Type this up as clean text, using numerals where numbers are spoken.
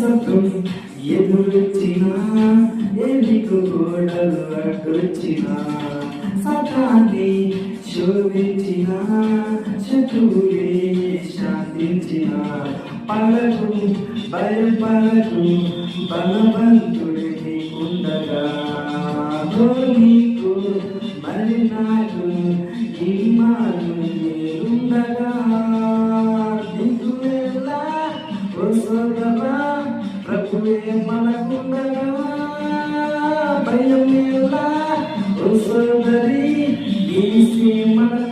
శత్రు ఎదురొచ్చినా ఎదిగు గోడలు అడ్డొచ్చినా సతాన్ని శోధించిన శత్రువులే శాంతించిన పలకు భయపడకు బలవంతుడి నీకుండగా నీకు మరి నాకు ఈ మాను ఉండగా నీకు ఎలా సోదరా ప్రభువే మనకుండగా భయం ఎలా సోదరి ఈ మనకు